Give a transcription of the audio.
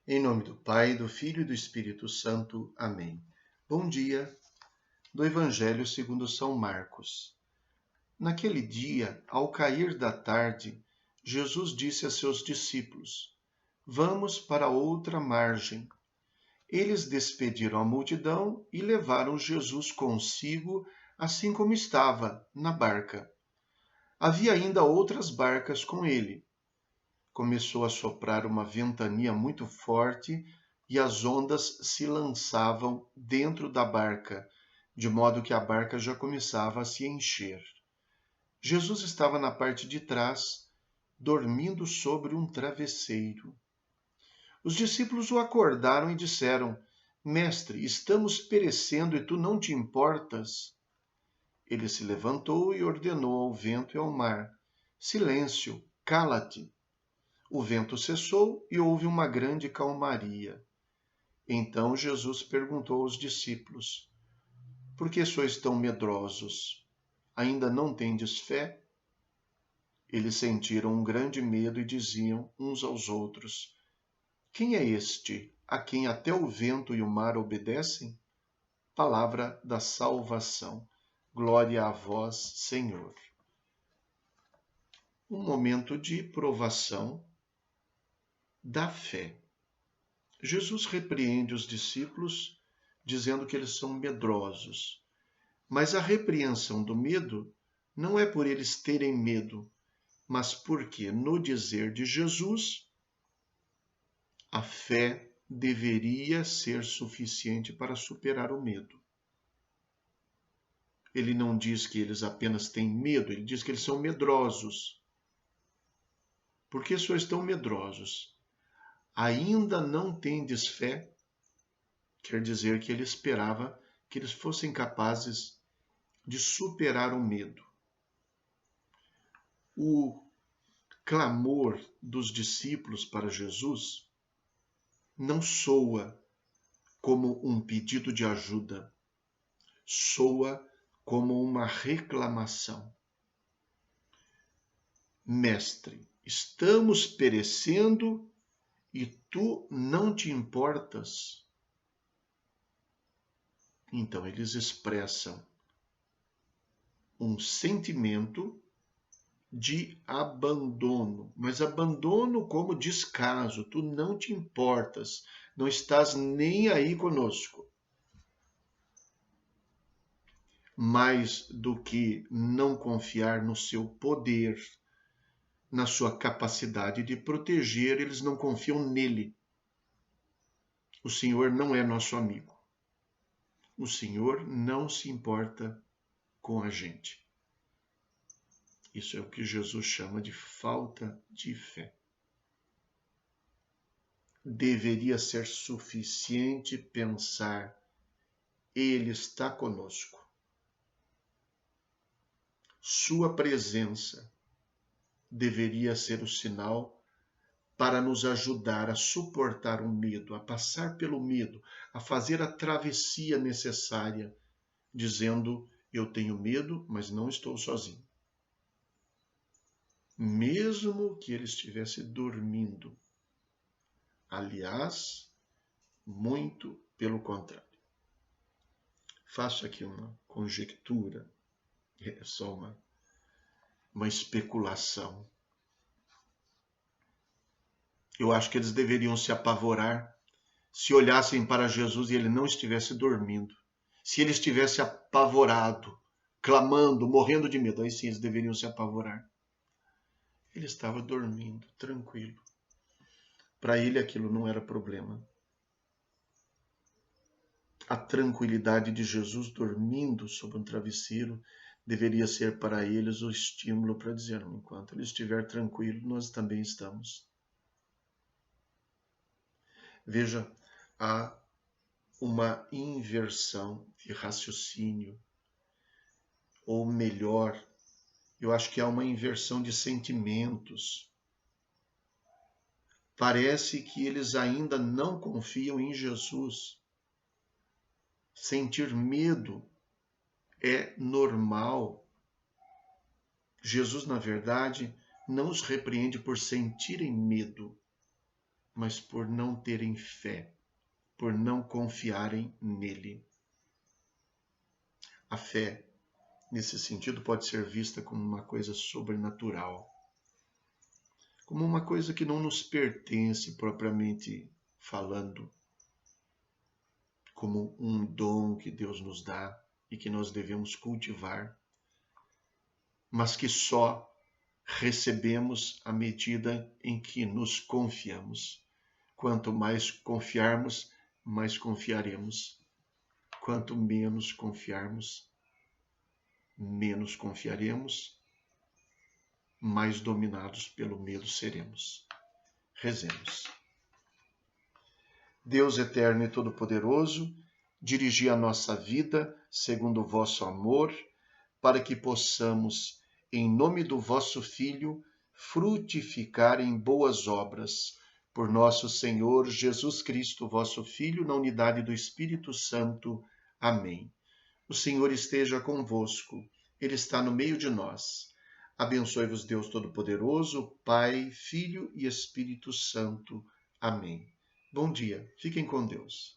Em nome do Pai, do Filho e do Espírito Santo. Amém. Bom dia, do Evangelho segundo São Marcos. Naquele dia, ao cair da tarde, Jesus disse a seus discípulos: Vamos para outra margem. Eles despediram a multidão e levaram Jesus consigo, assim como estava, na barca. Havia ainda outras barcas com ele. Começou a soprar uma ventania muito forte e as ondas se lançavam dentro da barca, de modo que a barca já começava a se encher. Jesus estava na parte de trás, dormindo sobre um travesseiro. Os discípulos o acordaram e disseram: Mestre, estamos perecendo e tu não te importas? Ele se levantou e ordenou ao vento e ao mar: Silêncio, cala-te. O vento cessou e houve uma grande calmaria. Então Jesus perguntou aos discípulos: Por que sois tão medrosos? Ainda não tendes fé? Eles sentiram um grande medo e diziam uns aos outros: Quem é este, a quem até o vento e o mar obedecem? Palavra da salvação. Glória a vós, Senhor. Um momento de provação da fé. Jesus repreende os discípulos, dizendo que eles são medrosos. Mas a repreensão do medo não é por eles terem medo, mas porque, no dizer de Jesus, a fé deveria ser suficiente para superar o medo. Ele não diz que eles apenas têm medo, ele diz que eles são medrosos. Por que sois tão medrosos? Ainda não tendes fé? Quer dizer que ele esperava que eles fossem capazes de superar o medo. O clamor dos discípulos para Jesus não soa como um pedido de ajuda, soa como uma reclamação. Mestre, estamos perecendo e tu não te importas? Então eles expressam um sentimento de abandono, mas abandono como descaso, tu não te importas, não estás nem aí conosco. Mais do que não confiar no seu poder, na sua capacidade de proteger, eles não confiam nele. O Senhor não é nosso amigo. O Senhor não se importa com a gente. Isso é o que Jesus chama de falta de fé. Deveria ser suficiente pensar: Ele está conosco. Sua presença deveria ser o sinal para nos ajudar a suportar o medo, a passar pelo medo, a fazer a travessia necessária, dizendo: eu tenho medo, mas não estou sozinho. Mesmo que ele estivesse dormindo. Aliás, muito pelo contrário. Faço aqui uma conjectura, é só uma especulação. Eu acho que eles deveriam se apavorar se olhassem para Jesus e ele não estivesse dormindo. Se ele estivesse apavorado, clamando, morrendo de medo, aí sim eles deveriam se apavorar. Ele estava dormindo, tranquilo. Para ele aquilo não era problema. A tranquilidade de Jesus dormindo sobre um travesseiro deveria ser para eles o estímulo para dizer: enquanto ele estiver tranquilo, nós também estamos. Veja, há uma inversão de raciocínio, ou melhor, eu acho que há uma inversão de sentimentos. Parece que eles ainda não confiam em Jesus. Sentir medo é normal. Jesus, na verdade, não os repreende por sentirem medo, mas por não terem fé, por não confiarem nele. A fé, nesse sentido, pode ser vista como uma coisa sobrenatural, como uma coisa que não nos pertence propriamente falando, como um dom que Deus nos dá e que nós devemos cultivar, mas que só recebemos à medida em que nos confiamos. Quanto mais confiarmos, mais confiaremos. Quanto menos confiarmos, menos confiaremos, mais dominados pelo medo seremos. Rezemos. Deus eterno e todo-poderoso, dirigi a nossa vida segundo o vosso amor, para que possamos, em nome do vosso Filho, frutificar em boas obras. Por nosso Senhor Jesus Cristo, vosso Filho, na unidade do Espírito Santo. Amém. O Senhor esteja convosco. Ele está no meio de nós. Abençoe-vos Deus Todo-Poderoso, Pai, Filho e Espírito Santo. Amém. Bom dia. Fiquem com Deus.